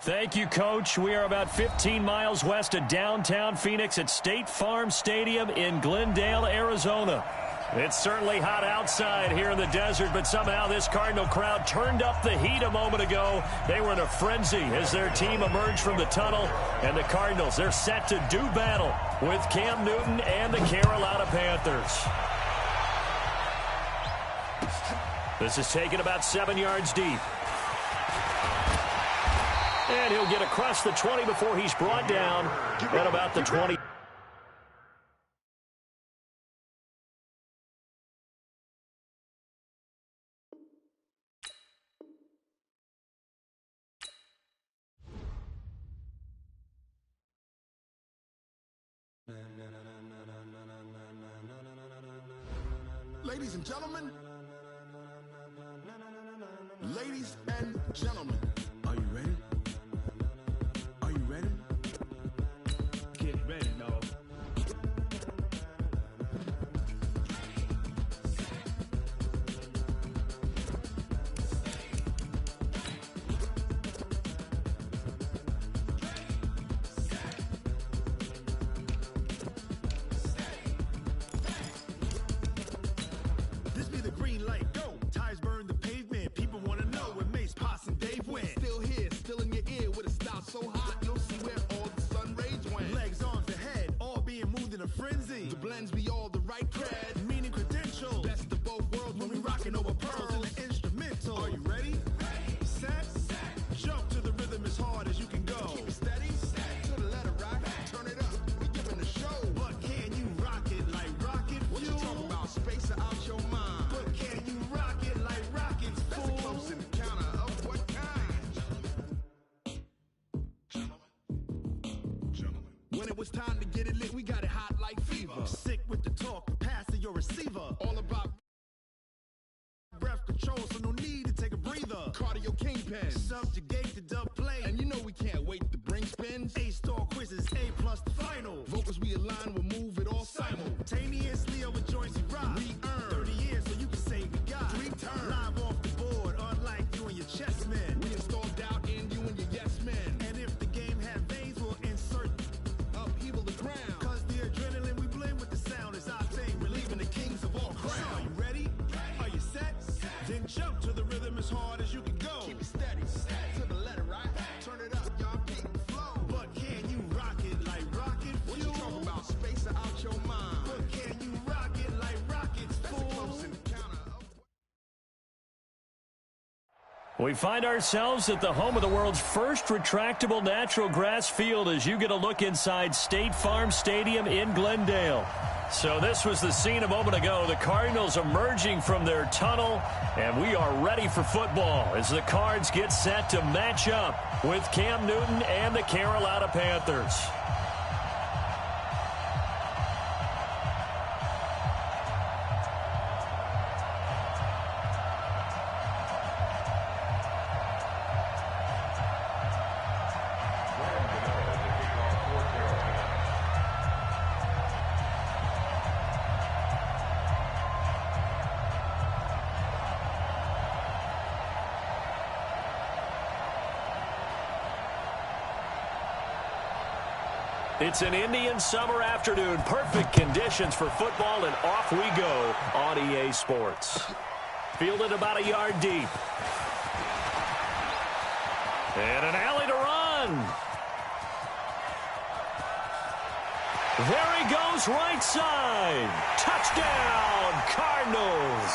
Thank you, Coach. We are about 15 miles west of downtown Phoenix at State Farm Stadium in Glendale, Arizona. It's certainly hot outside here in the desert, but somehow this Cardinal crowd turned up the heat a moment ago. They were in a frenzy as their team emerged from the tunnel, and the Cardinals, they're set to do battle with Cam Newton and the Carolina Panthers. This is taken about 7 yards deep. And he'll get across the 20 before he's brought down at about the 20. Ladies and gentlemen, are you ready? Are you ready? Get ready, dog. This be the green light, go. Tires burn the pavement. People want to know when Mace, Potts, and Dave went. Still here, still in your ear with a style so hot, you'll see where all the sun rays went. Legs, arms, and head, all being moved in a frenzy. The blends be all the right cred, meaning credentials. Best of both worlds when we rockin' over pearls in the instrumental. Are you ready? Set. Jump to the rhythm as hard as you can go. Keep it steady. To the letter rock. Turn it up. We giving a show. But can you rock it like rocket fuel? What you talking about? Space out your mind. But can you rock it like rockets, fool? That's a close encounter of what kind? Gentlemen. When it was time to get it lit, we got it hot like fever. Sick with the talk, pass to your receiver. All about breath control, so no need to take a breather. Cardio kingpin, subjugate the dub play, and you know we can't wait to bring spins. A-star quizzes, A+ the final. Vocals we align, we'll move it all simultaneously over joints we rock. We earn 30 years, so you can say we got 3 turns live off the board, unlike you and your chess men. We install doubt in you and your yes men. And if the game had veins, we'll insert upheaval the ground. Cause the adrenaline we blend with the sound is our thing, relieving the kings of all crowns. Are you ready? Are you set? Then jump to the rhythm as hard as you can go. Keep it steady, to the letter right. Turn it up, y'all beat the flow. But can you rock it like rocket fuel? What you talking about? Space out your mind. But can you rock it like rockets, fool? That's a close encounter of We find ourselves at the home of the world's first retractable natural grass field as you get a look inside State Farm Stadium in Glendale. So this was the scene a moment ago. The Cardinals emerging from their tunnel, and we are ready for football as the Cards get set to match up with Cam Newton and the Carolina Panthers. It's an Indian summer afternoon. Perfect conditions for football, and off we go on EA Sports. Fielded about a yard deep. And an alley to run. There he goes, right side. Touchdown, Cardinals.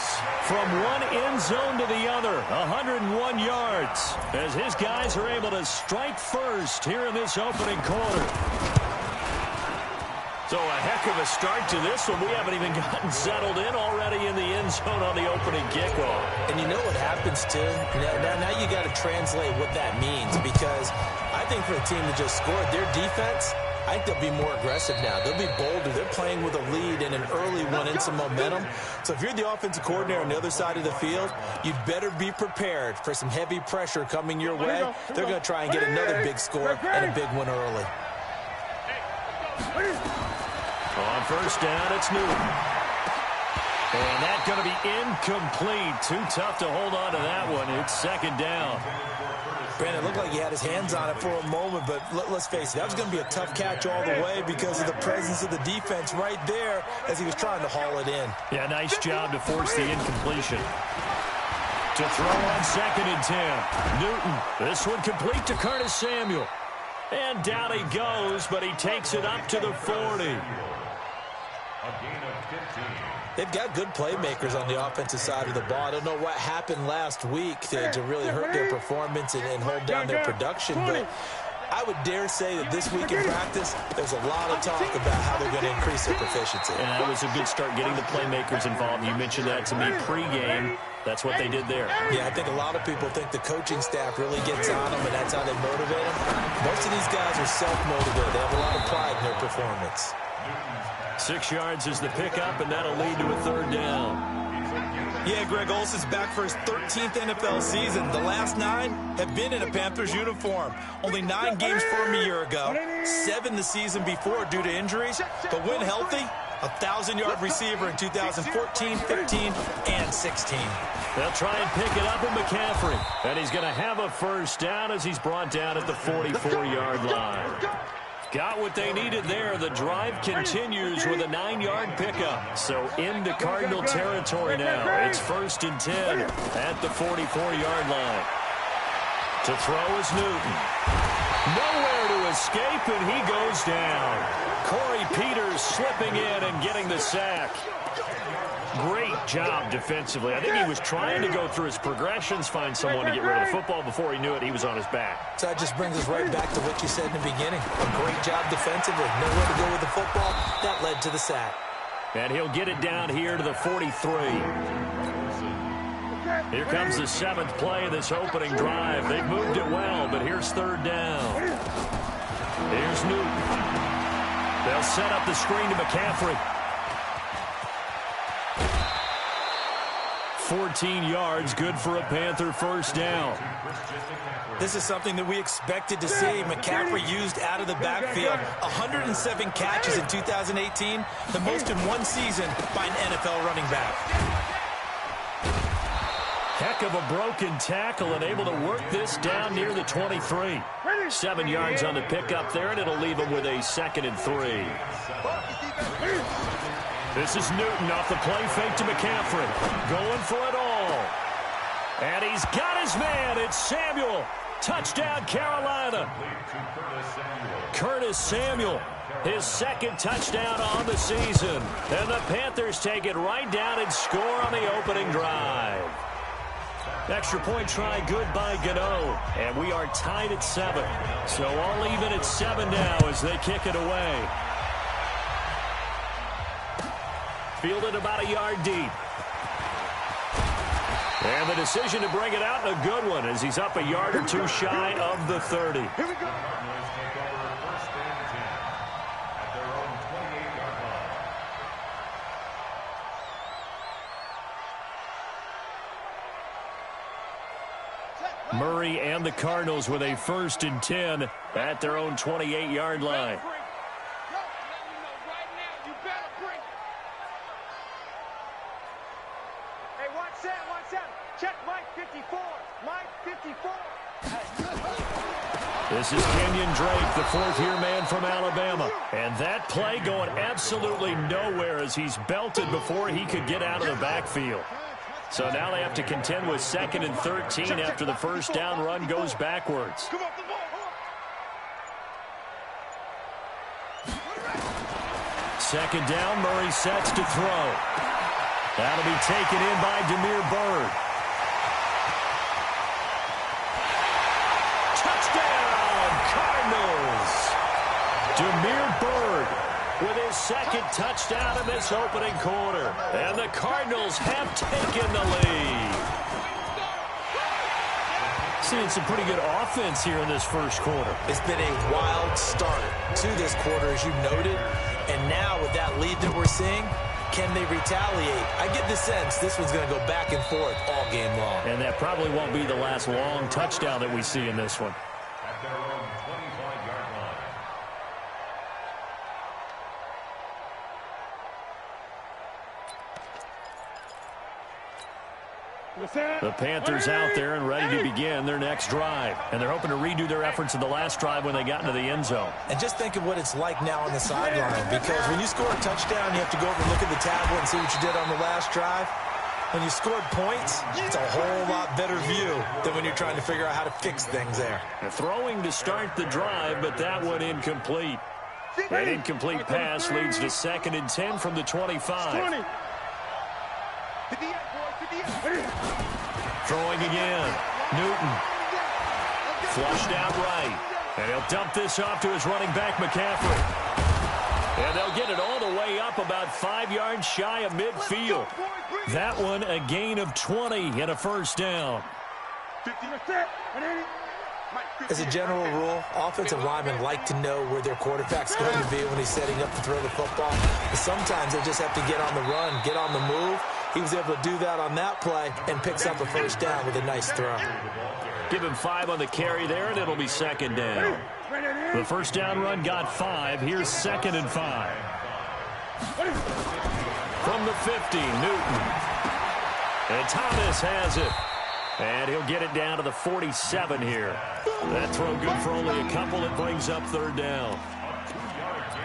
From one end zone to the other, 101 yards, as his guys are able to strike first here in this opening quarter. So a heck of a start to this one. We haven't even gotten settled in already in the end zone on the opening kickoff. And you know what happens, too? Now you got to translate what that means, because I think for a team to just score, their defense, I think they'll be more aggressive now. They'll be bolder. They're playing with a lead and an early one and some momentum. So if you're the offensive coordinator on the other side of the field, you'd better be prepared for some heavy pressure coming your way. They're going to try and get another big score and a big one early. On first down, it's Newton. And that's going to be incomplete. Too tough to hold on to that one. It's second down. Brandon, it looked like he had his hands on it for a moment, but let's face it, that was going to be a tough catch all the way because of the presence of the defense right there as he was trying to haul it in. Yeah, nice job to force the incompletion. To throw on 2nd and 10. Newton, this one complete to Curtis Samuel. And down he goes, but he takes it up to the 40. They've got good playmakers on the offensive side of the ball. I don't know what happened last week to really hurt their performance and hold down their production, but I would dare say that this week in practice, there's a lot of talk about how they're going to increase their proficiency. And that was a good start getting the playmakers involved. You mentioned that to me pregame. That's what they did there. Yeah, I think a lot of people think the coaching staff really gets on them, and that's how they motivate them. Most of these guys are self-motivated. They have a lot of pride in their performance. 6 yards is the pickup, and that'll lead to a 3rd down. Yeah, Greg Olson's back for his 13th NFL season. The last 9 have been in a Panthers uniform. Only 9 games for him a year ago, 7 the season before due to injuries. But when healthy, a 1,000-yard receiver in 2014, 15, and 16. They'll try and pick it up with McCaffrey. And he's going to have a 1st down as he's brought down at the 44-yard line. Got what they needed there. The drive continues with a 9-yard pickup. So into Cardinal territory now. It's 1st and 10 at the 44-yard line. To throw is Newton. Nowhere to escape, and he goes down. Corey Peters slipping in and getting the sack. Great job defensively. I think he was trying to go through his progressions, find someone to get rid of the football. Before he knew it, he was on his back. So that just brings us right back to what you said in the beginning. A great job defensively. Nowhere to go with the football. That led to the sack. And he'll get it down here to the 43. Here comes the 7th play of this opening drive. They've moved it well, but here's 3rd down. Here's Newton. They'll set up the screen to McCaffrey. 14 yards, good for a Panther 1st down. This is something that we expected to see. McCaffrey used out of the backfield. 107 catches in 2018, the most in one season by an NFL running back. Heck of a broken tackle and able to work this down near the 23. 7 yards on the pickup there, and it'll leave him with a 2nd and 3. This is Newton off the play fake to McCaffrey. Going for it all. And he's got his man. It's Samuel. Touchdown, Carolina. Curtis Samuel, his 2nd touchdown on the season. And the Panthers take it right down and score on the opening drive. Extra point try good by Gano. And we are tied at 7. So all even at 7 now as they kick it away. Fielded about a yard deep. And the decision to bring it out, a good one, as he's up a yard or 2 shy of the 30. Here we go. Murray and the Cardinals with a 1st and 10 at their own 28-yard line. This is Kenyon Drake, the 4th-year man from Alabama. And that play going absolutely nowhere as he's belted before he could get out of the backfield. So now they have to contend with 2nd and 13 after the 1st down run goes backwards. 2nd down, Murray sets to throw. That'll be taken in by Demir Bird. Demir Bird with his 2nd touchdown in this opening quarter. And the Cardinals have taken the lead. Seeing some pretty good offense here in this 1st quarter. It's been a wild start to this quarter, as you noted. And now with that lead that we're seeing, can they retaliate? I get the sense this one's going to go back and forth all game long. And that probably won't be the last long touchdown that we see in this one. The Panthers out there and ready to begin their next drive. And they're hoping to redo their efforts in the last drive when they got into the end zone. And just think of what it's like now on the sideline, because when you score a touchdown, you have to go over and look at the tablet and see what you did on the last drive. When you scored points, it's a whole lot better view than when you're trying to figure out how to fix things there. Throwing to start the drive, but that one incomplete. That incomplete pass leads to 2nd and 10 from the 25. Throwing again. Newton. Flushed out right. And he'll dump this off to his running back, McCaffrey. And they'll get it all the way up about 5 yards shy of midfield. That one a gain of 20 and a first down. As a general rule, offensive linemen like to know where their quarterback's going to be when he's setting up to throw the football. But sometimes they just have to get on the run, get on the move. He was able to do that on that play and picks up a first down with a nice throw. Give him 5 on the carry there, and it'll be 2nd down. The first down run got 5. Here's 2nd and 5. From the 50, Newton. And Thomas has it. And he'll get it down to the 47 here. That throw good for only a couple. It brings up 3rd down.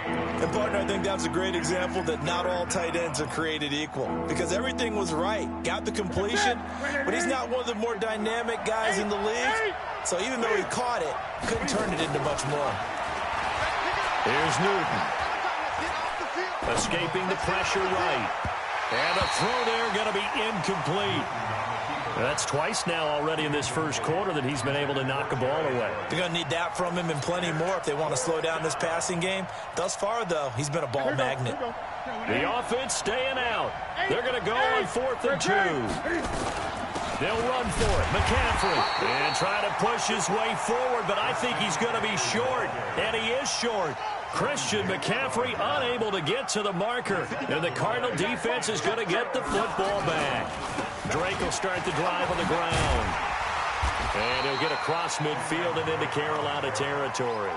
And, partner, I think that was a great example that not all tight ends are created equal, because everything was right. Got the completion, but he's not one of the more dynamic guys in the league. So even though he caught it, couldn't turn it into much more. Here's Newton. Escaping the pressure right. And a throw there going to be incomplete. That's twice now already in this first quarter that he's been able to knock a ball away. They're going to need that from him and plenty more if they want to slow down this passing game. Thus far, though, he's been a ball magnet. The offense staying out. They're going to go on 4th and 2. They'll run for it. McCaffrey. And try to push his way forward, but I think he's going to be short. And he is short. Christian McCaffrey unable to get to the marker. And the Cardinal defense is going to get the football back. Drake will start the drive on the ground. And he'll get across midfield and into Carolina territory.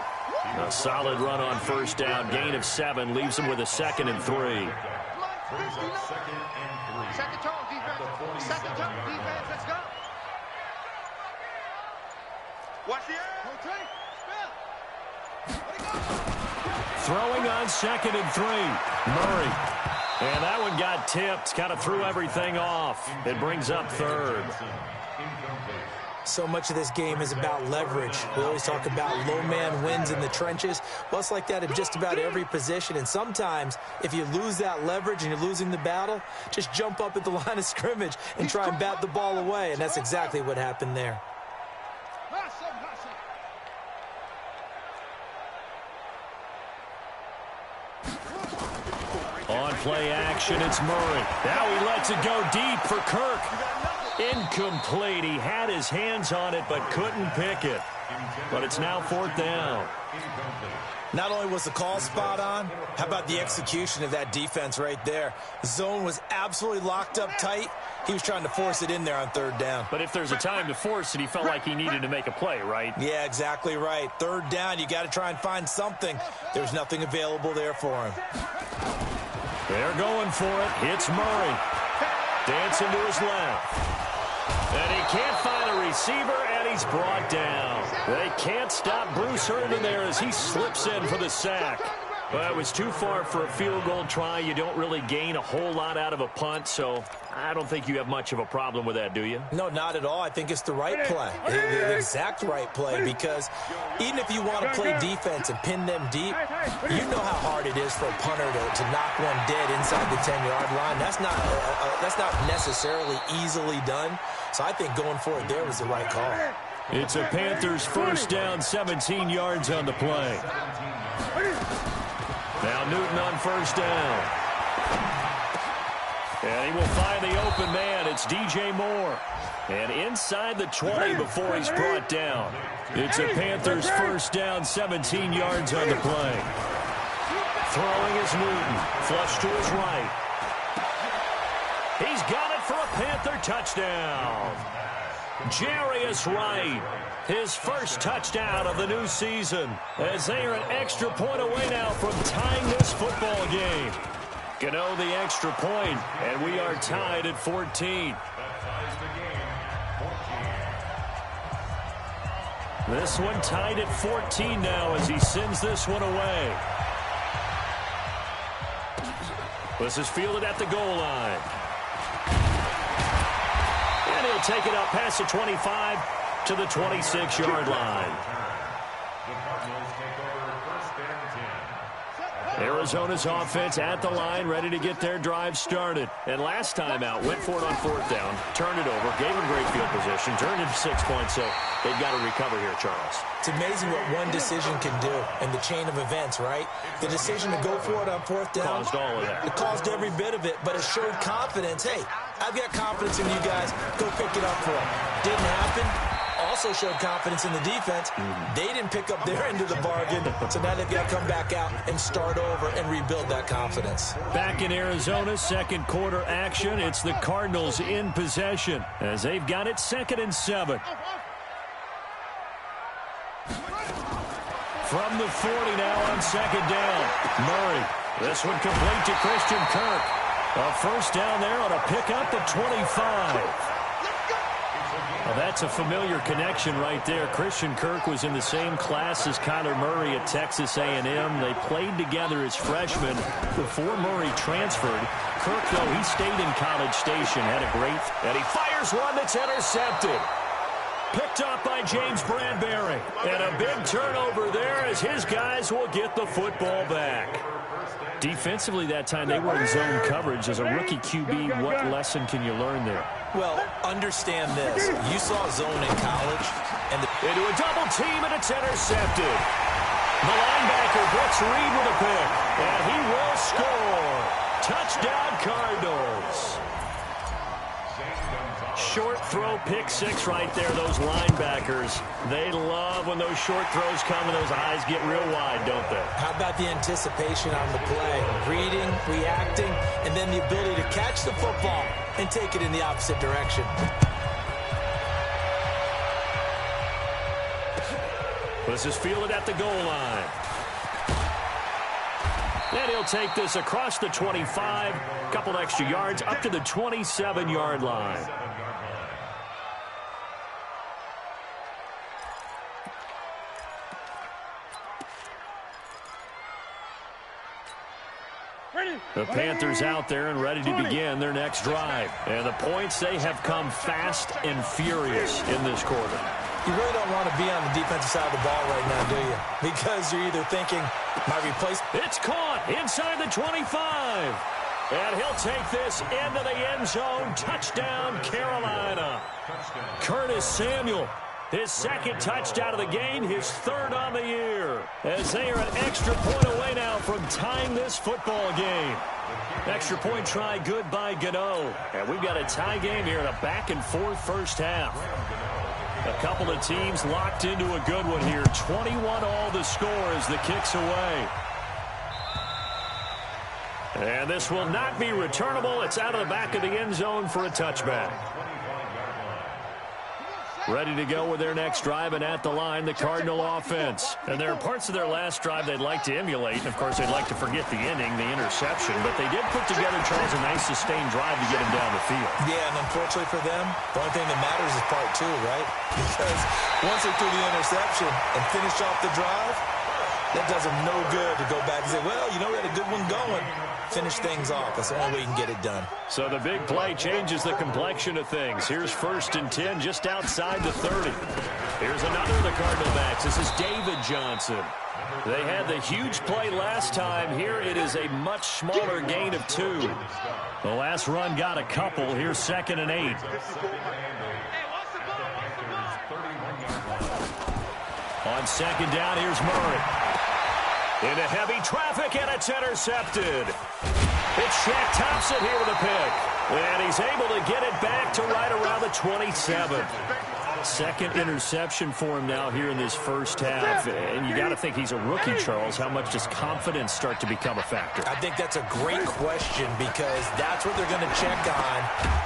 A solid run on first down. Gain of 7 leaves him with a 2nd and 3. Second tone defense. Second tone defense. Let's go. Watch the air. Throwing on 2nd and 3. Murray. And that one got tipped. Kind of threw everything off. It brings up 3rd. So much of this game is about leverage. We always talk about low man wins in the trenches. Well, it's like that in just about every position. And sometimes, if you lose that leverage and you're losing the battle, just jump up at the line of scrimmage and try and bat the ball away. And that's exactly what happened there. On play action, it's Murray. Now he lets it go deep for Kirk. Incomplete. He had his hands on it, but couldn't pick it. But it's now 4th down. Not only was the call spot on, how about the execution of that defense right there? The zone was absolutely locked up tight. He was trying to force it in there on 3rd down. But if there's a time to force it, he felt like he needed to make a play, right? Yeah, exactly right. 3rd down, you got to try and find something. There's nothing available there for him. They're going for it. It's Murray. Dancing to his left. And he can't find a receiver, and he's brought down. They can't stop Bruce Herman there as he slips in for the sack. Well, it was too far for a field goal try. You don't really gain a whole lot out of a punt, so I don't think you have much of a problem with that, do you? No, not at all. I think it's the right play, the exact right play, because even if you want to play defense and pin them deep, you know how hard it is for a punter to knock one dead inside the 10-yard line. That's not necessarily easily done, so I think going for it there was the right call. It's a Panthers first down, 17 yards on the play. Now Newton on first down. And he will find the open man. It's DJ Moore. And inside the 20 before he's brought down. It's a Panthers first down, 17 yards on the play. Throwing is Newton. Flush to his right. He's got it for a Panther touchdown. Jarius Wright, his first touchdown of the new season, as they are an extra point away now from tying this football game. Gano the extra point, and we are tied at 14. This one tied at 14 now as he sends this one away. This is fielded at the goal line. And he'll take it up past the 25 to the 26-yard line. Arizona's offense at the line, ready to get their drive started. And last time out, went for it on fourth down, turned it over, gave them great field position, turned it to 6 points, so they've got to recover here, Charles. It's amazing what one decision can do in the chain of events, right? The decision to go for it on fourth down. Caused all of that. It caused every bit of it, but it showed confidence. Hey, I've got confidence in you guys. Go pick it up for them. Didn't happen. Also showed confidence in the defense. They didn't pick up their end of the bargain, so now they've got to come back out and start over and rebuild that confidence. Back in Arizona, second quarter action. It's the Cardinals in possession as they've got it 2nd and 7. From the 40 now on 2nd down. Murray. This one complete to Christian Kirk. A first down there on a pickup at 25. Well, that's a familiar connection right there. Christian Kirk was in the same class as Kyler Murray at Texas A&M. They played together as freshmen before Murray transferred. Kirk, though, he stayed in College Station, had a great, and he fires one that's intercepted. Picked up by James Bradbury. And a big turnover there as his guys will get the football back. Defensively that time, they were in zone coverage. As a rookie QB, what lesson can you learn there? Well, understand this. You saw zone in college. And into a double team, and it's intercepted. The linebacker, Brooks Reed, with a pick. And he will score. Touchdown, Cardinals. Short throw, pick 6 right there. Those linebackers, they love when those short throws come and those eyes get real wide, don't they? How about the anticipation on the play? Reading, reacting, and then the ability to catch the football and take it in the opposite direction. This is fielded at the goal line. And he'll take this across the 25, couple extra yards, up to the 27-yard line. The Panthers out there and ready to begin their next drive. And the points, they have come fast and furious in this quarter. You really don't want to be on the defensive side of the ball right now, do you? Because you're either thinking, my replacement. It's caught inside the 25. And he'll take this into the end zone. Touchdown, Carolina. Curtis Samuel, his 2nd touchdown of the game, his 3rd on the year. As they are an extra point away now from tying this football game. Extra point try good by Godot. And we've got a tie game here in a back-and-forth first half. A couple of teams locked into a good one here. 21 all the score as the kick's away. And this will not be returnable. It's out of the back of the end zone for a touchback. Ready to go with their next drive, and at the line, the Cardinal offense. And there are parts of their last drive they'd like to emulate. And, of course, they'd like to forget the ending, the interception. But they did put together, Charles, a nice sustained drive to get him down the field. Yeah, and unfortunately for them, the only thing that matters is part 2, right? Because once they threw the interception and finished off the drive, that does them no good to go back and say, well, you know, we had a good one going. Finish things off. That's the only way you can get it done. So the big play changes the complexion of things. Here's 1st and 10 just outside the 30. Here's another of the Cardinal backs. This is David Johnson. They had the huge play last time. Here it is a much smaller gain of 2. The last run got a couple. Here's 2nd and 8. On 2nd down, here's Murray. Into heavy traffic, and it's intercepted. It's Shaq Thompson here with a pick. And he's able to get it back to right around the 27. 2nd interception for him now here in this first half. And you got to think he's a rookie, Charles. How much does confidence start to become a factor? I think that's a great question because that's what they're going to check on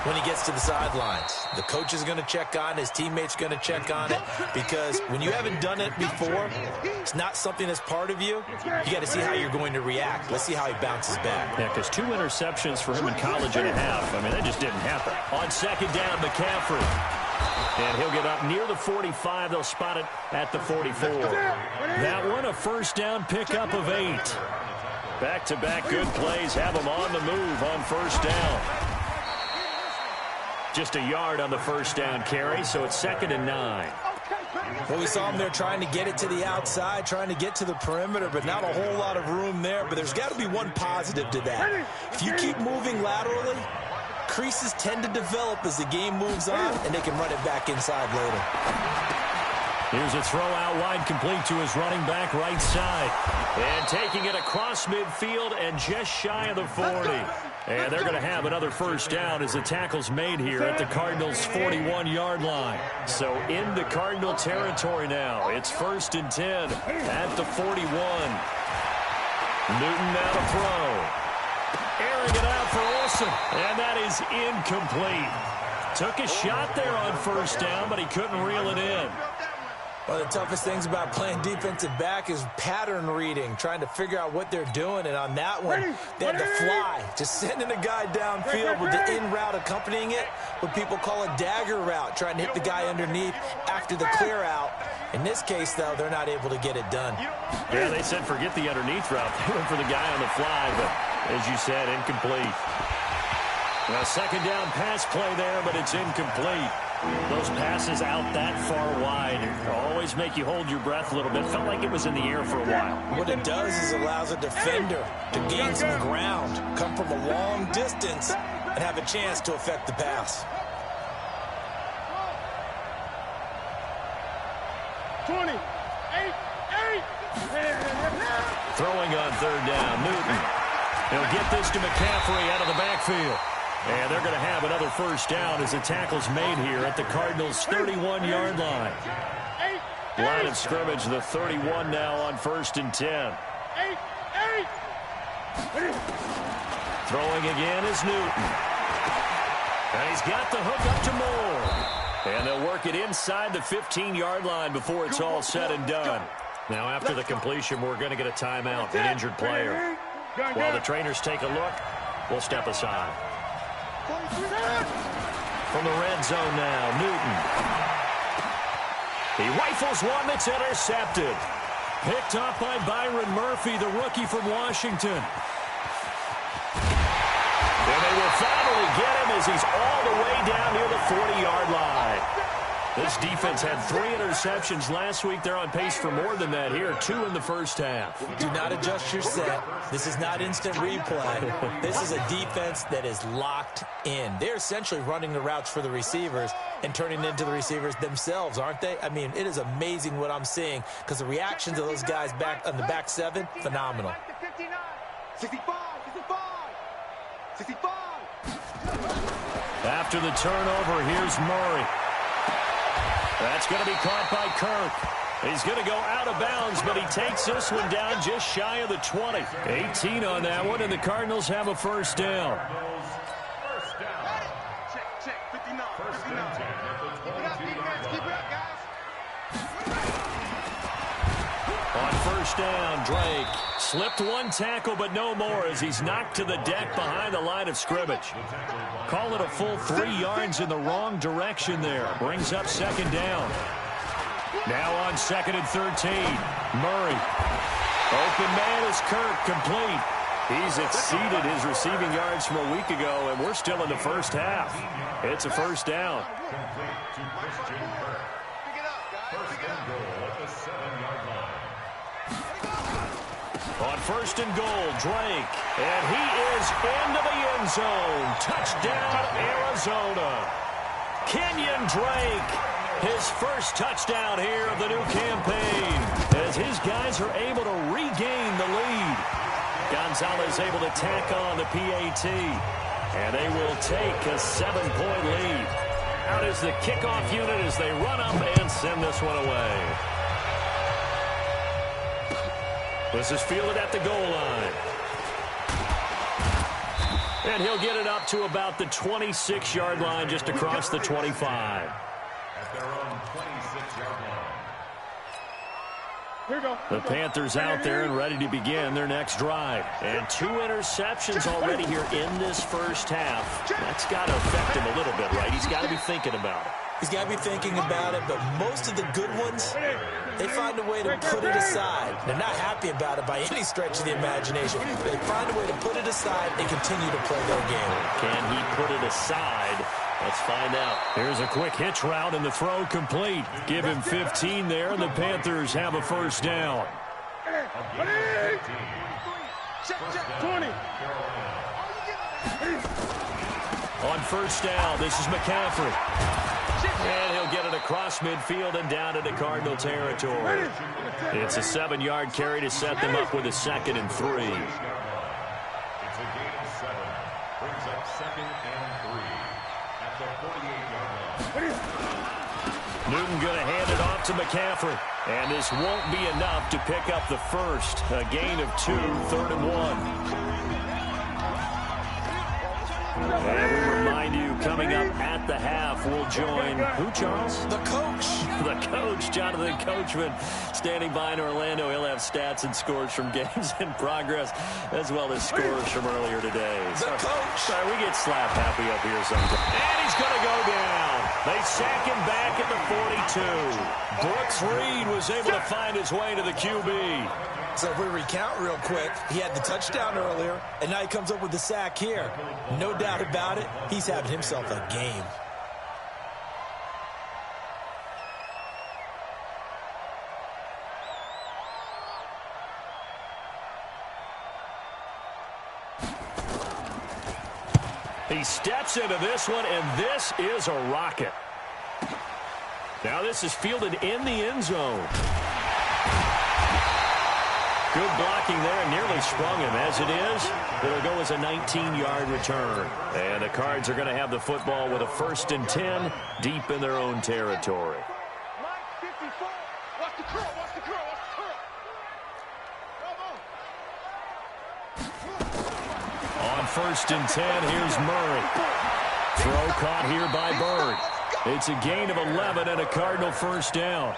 when he gets to the sidelines. The coach is going to check on, his teammates going to check on it because when you haven't done it before, it's not something that's part of you. You got to see how you're going to react. Let's see how he bounces back. Yeah, because 2 interceptions for him in college and a half. I mean, that just didn't happen. On 2nd down, McCaffrey. And he'll get up near the 45. They'll spot it at the 44. That one, a first down pickup of 8. Back-to-back good plays have them on the move on first down. Just a yard on the first down carry, so it's 2nd and 9. Well, we saw him there trying to get it to the outside, trying to get to the perimeter, but not a whole lot of room there. But there's got to be one positive to that. If you keep moving laterally, creases tend to develop as the game moves on, and they can run it back inside later. Here's a throw out wide, complete to his running back right side. And taking it across midfield and just shy of the 40. And they're going to have another first down as the tackle's made here at the Cardinals' 41-yard line. So into Cardinal territory now. It's 1st and 10 at the 41. Newton now to throw. Airing it out for Olsen. And that is incomplete. Took a shot there on first down, but he couldn't reel it in. One of the toughest things about playing defensive back is pattern reading, trying to figure out what they're doing. And on that one, they had to fly, just sending a guy downfield with the in route accompanying it, what people call a dagger route, trying to hit the guy underneath after the clear out. In this case, though, they're not able to get it done. Yeah, they said forget the underneath route. They went for the guy on the fly, but as you said, incomplete. Now, 2nd down pass play there, but it's incomplete. Those passes out that far wide always make you hold your breath a little bit. Felt like it was in the air for a while. What it does is allows a defender to gain some ground, come from a long distance, and have a chance to affect the pass. 20. 8. Throwing on 3rd down, Newton. He'll get this to McCaffrey out of the backfield. And they're going to have another first down as the tackle's made here at the Cardinals' 31-yard line. Line of scrimmage, the 31 now on 1st and 10. Throwing again is Newton. And he's got the hook up to Moore. And they'll work it inside the 15-yard line before it's all said and done. Now, after the completion, we're going to get a timeout, an injured player. While the trainers take a look, we'll step aside. From the red zone now, Newton. He rifles one that's intercepted. Picked up by Byron Murphy, the rookie from Washington. And they will finally get him as he's all the way down near the 40-yard line. This defense had 3 interceptions last week. They're on pace for more than that here, 2 in the first half. Do not adjust your set. This is not instant replay. This is a defense that is locked in. They're essentially running the routes for the receivers and turning into the receivers themselves, aren't they? I mean, it is amazing what I'm seeing because the reactions of those guys back on the back 7, phenomenal. 65. After the turnover, here's Murray. That's going to be caught by Kirk. He's going to go out of bounds, but he takes this one down just shy of the 20. 18 on that one, and the Cardinals have a first down. Check. 59. Keep it up, defense. Keep it up, guys. On first down, Drake slipped one tackle, but no more as he's knocked to the deck behind the line of scrimmage. Call it a full 3 yards in the wrong direction there. Brings up 2nd down. Now on 2nd and 13. Murray. Open man is Kirk, complete. He's exceeded his receiving yards from a week ago, and we're still in the first half. It's a first down. On 1st and goal, Drake. And he is into the end zone. Touchdown, Arizona. Kenyon Drake, his first touchdown here of the new campaign, as his guys are able to regain the lead. Gonzalez able to tack on the PAT, and they will take a 7-point lead. Out is the kickoff unit as they run up and send this one away. This is fielded at the goal line. And he'll get it up to about the 26-yard line, just across the 25. At their own 26-yard line. Here we go. The Panthers out there and ready to begin their next drive. And 2 interceptions already here in this first half. That's got to affect him a little bit, right? He's got to be thinking about it. He's got to be thinking about it, but most of the good ones, they find a way to put it aside. They're not happy about it by any stretch of the imagination. They find a way to put it aside and continue to play their game. Can he put it aside? Let's find out. Here's a quick hitch route, and the throw complete. Give him 15 there, and the Panthers have a first down. 20. On first down, this is McCaffrey. And he'll get it across midfield and down into Cardinal territory. It's a 7-yard carry to set them up with a 2nd and 3. It's a gain of 7. Brings up 2nd and 3 at the 48-yard line. Newton going to hand it off to McCaffrey. And this won't be enough to pick up the first. A gain of 2, 3rd and 1. And we remind you, coming up at the half, we'll join who, Charles? The coach. The coach, Jonathan Coachman, standing by in Orlando. He'll have stats and scores from games in progress, as well as scores from earlier today. The coach. Sorry, we get slap happy up here sometimes. And he's going to go down. They sack him back at the 42. Brooks Reed was able to find his way to the QB. So if we recount real quick, he had the touchdown earlier, and now he comes up with the sack here. No doubt about it, he's having himself a game. He steps into this one, and this is a rocket. Now this is fielded in the end zone. Good blocking there, and nearly sprung him. As it is, it'll go as a 19-yard return. And the Cards are going to have the football with a 1st and 10 deep in their own territory. Mike 54. Watch the curl, watch the curl, watch the curl. On 1st and 10, here's Murray. Throw caught here by Bird. It's a gain of 11 and a Cardinal first down.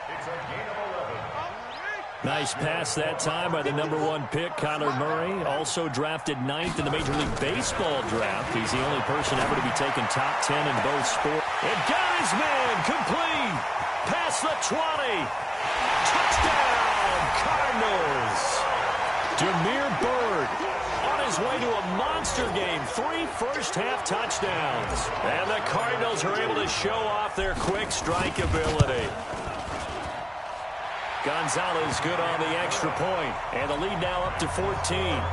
It's a gain of 11. Nice pass that time by the #1 pick, Kyler Murray. Also drafted 9th in the Major League Baseball draft. He's the only person ever to be taken top 10 in both sports. And got his man complete. Past the 20. Touchdown, Cardinals. Damiere Byrd on his way to a monster game. 3 first-half touchdowns. And the Cardinals are able to show off their quick strike ability. Gonzalez good on the extra point, and the lead now up to 14.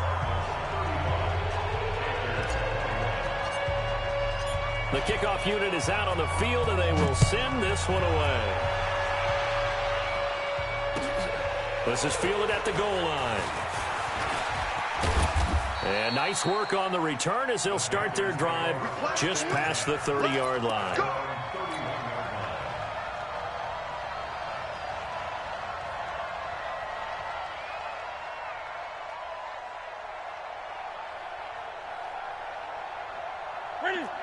The kickoff unit is out on the field, and they will send this one away. This is fielded at the goal line. And nice work on the return as they'll start their drive just past the 30-yard line.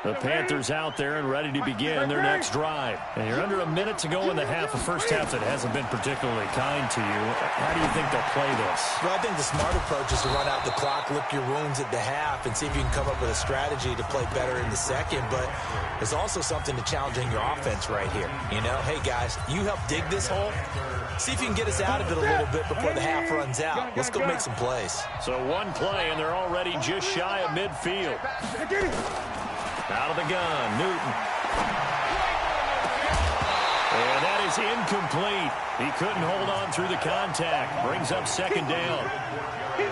The Panthers out there and ready to begin their next drive. And you're under a minute to go in the half, a first half that hasn't been particularly kind to you. How do you think they'll play this? Well, I think the smart approach is to run out the clock, lick your wounds at the half, and see if you can come up with a strategy to play better in the second. But there's also something to challenging your offense right here. You know, hey, guys, you help dig this hole. See if you can get us out of it a little bit before the half runs out. Let's go make some plays. So one play, and they're already just shy of midfield. Out of the gun, Newton. And that is incomplete. He couldn't hold on through the contact. Brings up 2nd down.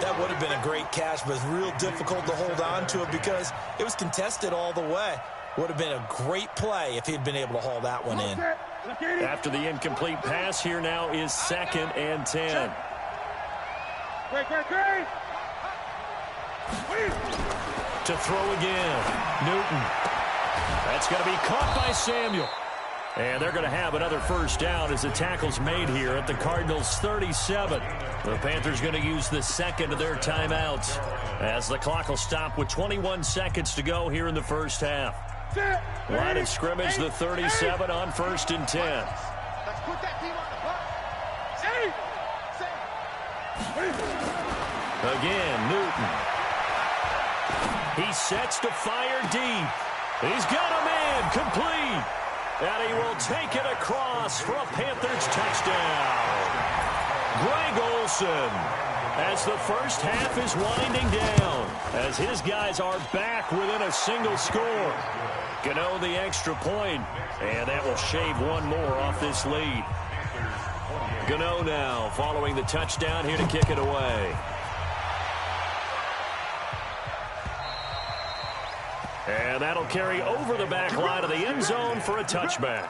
That would have been a great catch, but it's real difficult to hold on to it because it was contested all the way. Would have been a great play if he'd been able to haul that one in. After the incomplete pass, here now is 2nd and 10. To throw again, Newton. That's going to be caught by Samuel. And they're going to have another first down as the tackle's made here at the Cardinals' 37. The Panthers going to use the 2nd of their timeouts as the clock will stop with 21 seconds to go here in the first half. Line of scrimmage, the 37 on 1st and 10. Let's put that team on the clock. Again, Newton. He sets to fire deep. He's got a man complete. And he will take it across for a Panthers touchdown. Greg Olsen, as the first half is winding down, as his guys are back within a single score. Gano the extra point, and that will shave one more off this lead. Gano now following the touchdown here to kick it away. And that'll carry over the back line of the end zone for a touchback.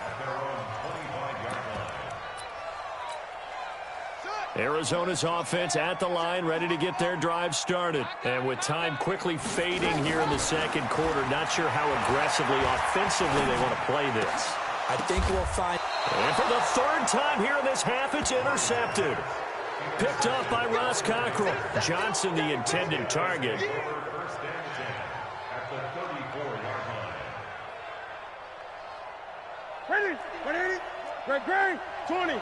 Arizona's offense at the line, ready to get their drive started. And with time quickly fading here in the second quarter, not sure how aggressively, offensively they want to play this. I think we'll find... And for the third time here in this half, it's intercepted. Picked up by Ross Cockrell. Johnson, the intended target. Ready? 20.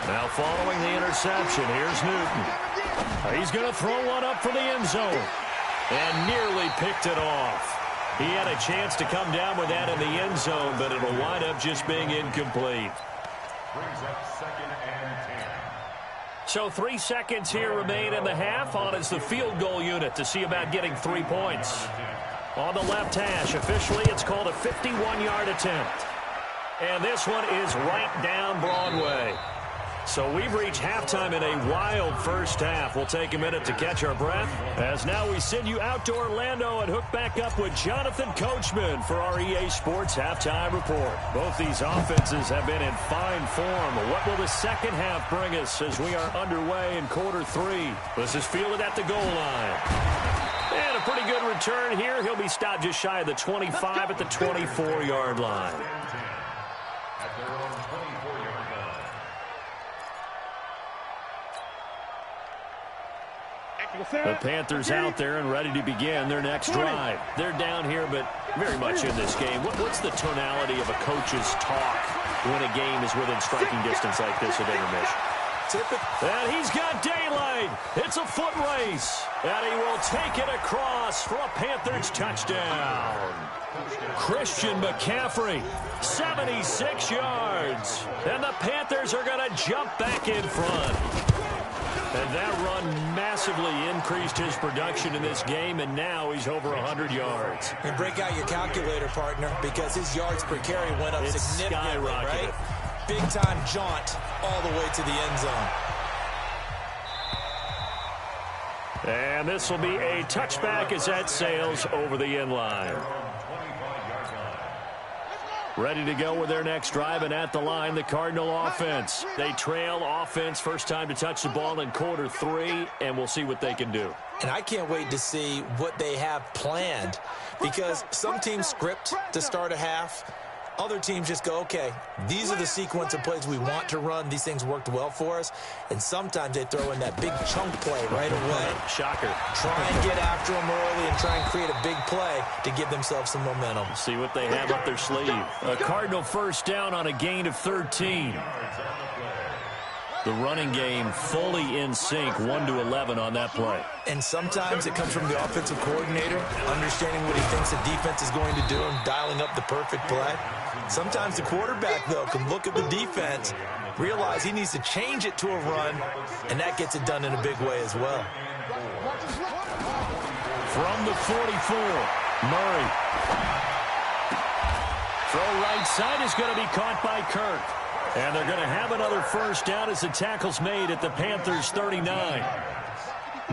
Now following the interception, here's Newton. He's going to throw one up for the end zone. And nearly picked it off. He had a chance to come down with that in the end zone, but it'll wind up just being incomplete. Brings up 2nd and 10. So 3 seconds here remain in the half. On is the field goal unit to see about getting 3 points. On the left hash, officially it's called a 51-yard attempt. And this one is right down Broadway. So we've reached halftime in a wild first half. We'll take a minute to catch our breath, as now we send you out to Orlando and hook back up with Jonathan Coachman for our EA Sports Halftime Report. Both these offenses have been in fine form. What will the second half bring us as we are underway in quarter 3? This is fielded at the goal line. And a pretty good return here. He'll be stopped just shy of the 25 at the 24-yard line. At their own 24-yard line. The Panthers out there and ready to begin their next drive. They're down here, but very much in this game. What's the tonality of a coach's talk when a game is within striking distance like this at intermission? And he's got daylight. It's a foot race. And he will take it across for a Panthers touchdown. Christian McCaffrey, 76 yards. And the Panthers are going to jump back in front. And that run massively increased his production in this game, and now he's over 100 yards. And break out your calculator, partner, because his yards per carry went up significantly, right? Big-time jaunt all the way to the end zone. And this will be a touchback as that sails over the end line. Ready to go with their next drive, and at the line, the Cardinal offense. They trail offense, first time to touch the ball in quarter 3, and we'll see what they can do. And I can't wait to see what they have planned, because some teams script to start a half. Other teams just go, okay, these are the sequence of plays we want to run. These things worked well for us. And sometimes they throw in that big chunk play right away. Shocker. Try and get after them early and try and create a big play to give themselves some momentum. See what they have up their sleeve. A Cardinal first down on a gain of 13. The running game fully in sync, 1-11 on that play. And sometimes it comes from the offensive coordinator, understanding what he thinks the defense is going to do and dialing up the perfect play. Sometimes the quarterback, though, can look at the defense, realize he needs to change it to a run, and that gets it done in a big way as well. From the 44, Murray. Throw right side is going to be caught by Kirk. And they're going to have another first down as the tackle's made at the Panthers' 39.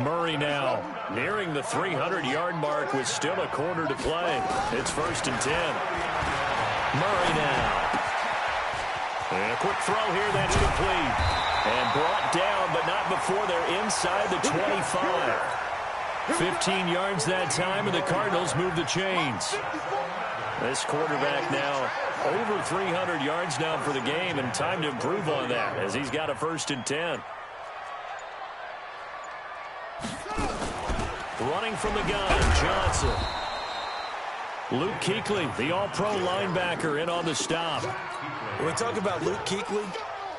Murray now nearing the 300-yard mark with still a quarter to play. It's 1st and 10. Murray now. And a quick throw here, that's complete. And brought down, but not before they're inside the 25. 15 yards that time, and the Cardinals move the chains. This quarterback now over 300 yards now for the game, and time to improve on that as he's got a 1st and 10. Running from the gun, Johnson. Luke Kuechly, the all-pro linebacker, in on the stop. When we talk about Luke Kuechly,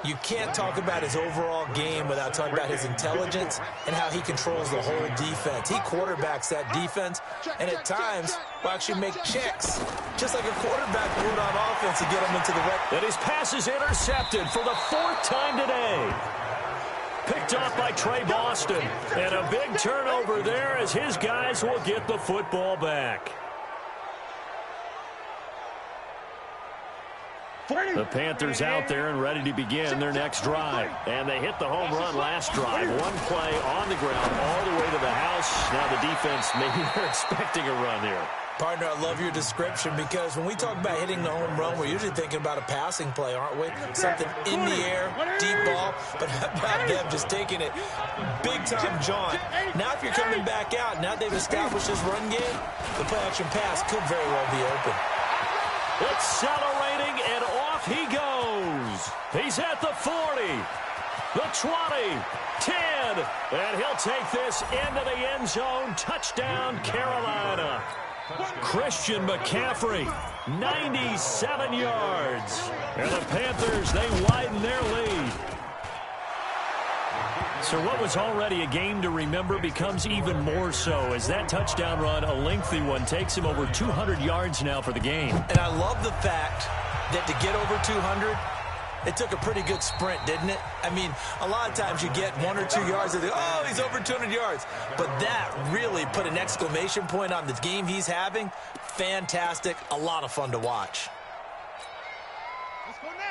You can't talk about his overall game without talking about his intelligence and how he controls the whole defense. He quarterbacks that defense, and at times will actually make checks, just like a quarterback would on offense to get him into the red. And his pass is intercepted for the 4th time today. Picked off by Trey Boston. And a big turnover there as his guys will get the football back. The Panthers out there and ready to begin their next drive. And they hit the home run last drive. One play on the ground all the way to the house. Now the defense, maybe they're expecting a run here. Partner, I love your description because when we talk about hitting the home run, we're usually thinking about a passing play, aren't we? Something in the air, deep ball, but how about them just taking it big-time jaunt. Now if you're coming back out, now they've established this run game, the play-action pass could very well be open. Accelerating, and off he goes. He's at the 40, the 20, 10, and he'll take this into the end zone. Touchdown, Carolina. Christian McCaffrey, 97 yards. And the Panthers, they widen their lead. So what was already a game to remember becomes even more so as that touchdown run, a lengthy one, takes him over 200 yards now for the game. And I love the fact that to get over 200, it took a pretty good sprint, didn't it? I mean, a lot of times you get 1 or 2 yards and they, oh, he's over 200 yards. But that really put an exclamation point on the game he's having. Fantastic. A lot of fun to watch.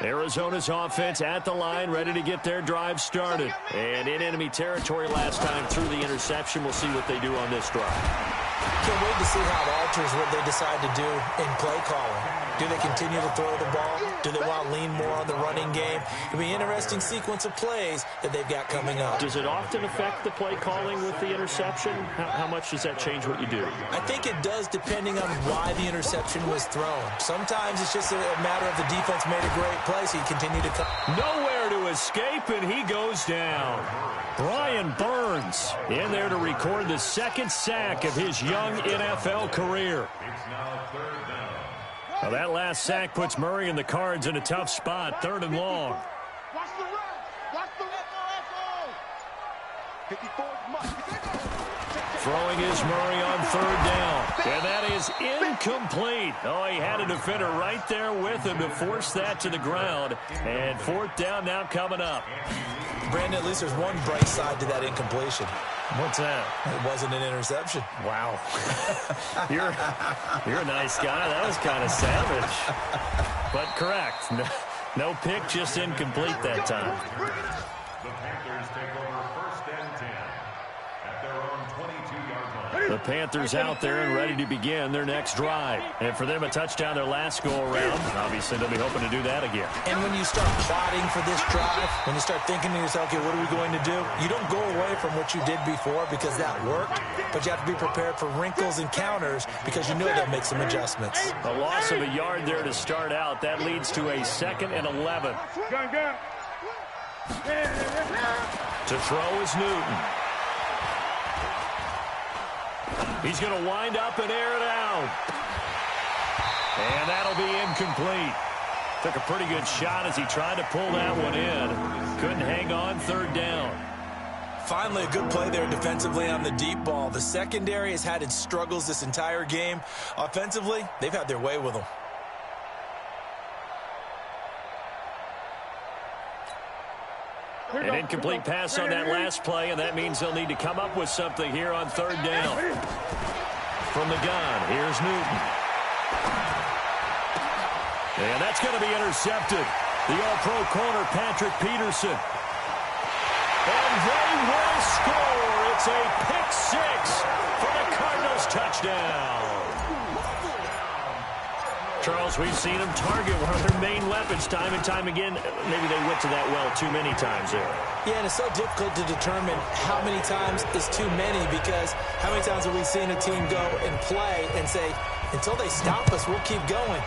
Arizona's offense at the line, ready to get their drive started. And in enemy territory last time through the interception. We'll see what they do on this drive. Can't wait to see how it alters what they decide to do in play calling. Do they continue to throw the ball? Do they want to lean more on the running game? It'll be an interesting sequence of plays that they've got coming up. Does it often affect the play calling with the interception? How much does that change what you do? I think it does depending on why the interception was thrown. Sometimes it's just a matter of the defense made a great play, so you continue to come. Nowhere to escape, and he goes down. Brian Burns in there to record the 2nd sack of his young NFL career. It's now 3rd down. Now that last sack puts Murray and the Cards in a tough spot, 3rd and long. Watch the run. Watch the run. 54 Throwing is Murray on 3rd down. And that is incomplete. Oh, he had a defender right there with him to force that to the ground. And 4th down now coming up. Brandon, at least there's one bright side to that incompletion. What's that? It wasn't an interception. Wow. You're a nice guy. That was kind of savage. But correct. No pick, just incomplete that time. The Panthers take over 1st and 10 at their own 22-yard line. The Panthers out there and ready to begin their next drive. And for them, a touchdown their last go-around. Obviously, they'll be hoping to do that again. And when you start plotting for this drive, when you start thinking to yourself, okay, what are we going to do? You don't go away from what you did before because that worked, but you have to be prepared for wrinkles and counters because you know they'll make some adjustments. A loss of a yard there to start out. That leads to a 2nd and 11. To throw is Newton. He's going to wind up and air it out. And that'll be incomplete. Took a pretty good shot as he tried to pull that one in. Couldn't hang on, 3rd down. Finally, a good play there defensively on the deep ball. The secondary has had its struggles this entire game. Offensively, they've had their way with them. An incomplete pass on that last play, and that means they'll need to come up with something here on 3rd down. From the gun, here's Newton. And that's going to be intercepted. The all-pro corner, Patrick Peterson. And they will score. It's a pick-6 for the Cardinals touchdown. Charles, we've seen them target one of their main weapons time and time again. Maybe they went to that well too many times there. Yeah, and it's so difficult to determine how many times is too many because how many times have we seen a team go and play and say, until they stop us, we'll keep going.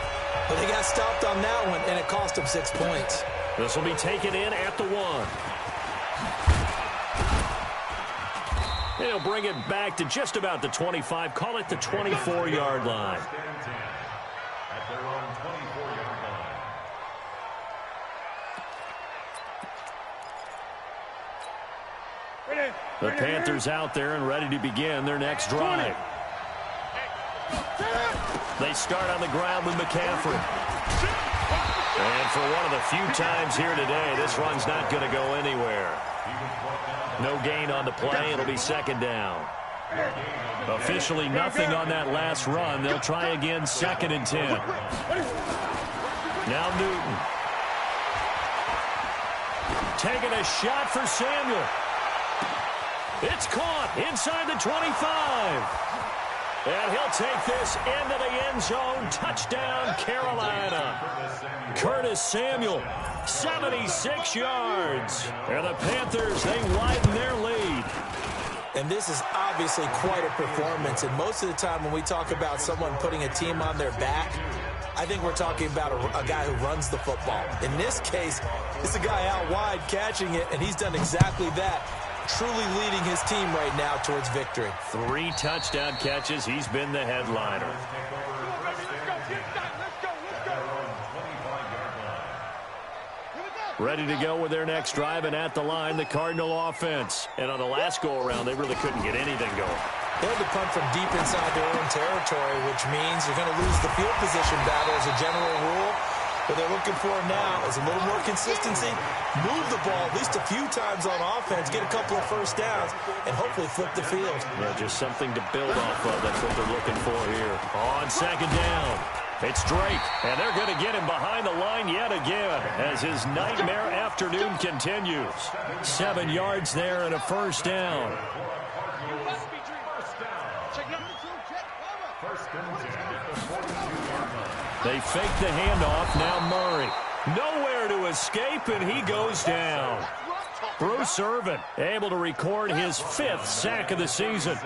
But they got stopped on that one, and it cost them 6 points. This will be taken in at the 1. And he'll bring it back to just about the 25. Call it the 24-yard line. The Panthers out there and ready to begin their next drive. They start on the ground with McCaffrey. And for one of the few times here today, this run's not going to go anywhere. No gain on the play. It'll be second down. Officially nothing on that last run. They'll try again, 2nd and 10. Now Newton. Taking a shot for Samuel. It's caught inside the 25. And he'll take this into the end zone. Touchdown, Carolina. Curtis Samuel, 76 yards. And the Panthers, they widen their lead. And this is obviously quite a performance. And most of the time when we talk about someone putting a team on their back, I think we're talking about a guy who runs the football. In this case, it's a guy out wide catching it, and he's done exactly that. Truly leading his team right now towards victory. 3 touchdown catches. He's been the headliner. Ready to go with their next drive, and at the line, the Cardinal offense. And on the last go-around, they really couldn't get anything going. They had to punt from deep inside their own territory, which means you're going to lose the field position battle as a general rule. What they're looking for now is a little more consistency, move the ball at least a few times on offense, get a couple of first downs, and hopefully flip the field. Yeah, just something to build off of. That's what they're looking for here. On 2nd down, it's Drake, and they're going to get him behind the line yet again as his nightmare afternoon continues. 7 yards there and a first down. They fake the handoff. Now Murray. Nowhere to escape, and he goes down. Bruce Irvin able to record his 5th sack of the season.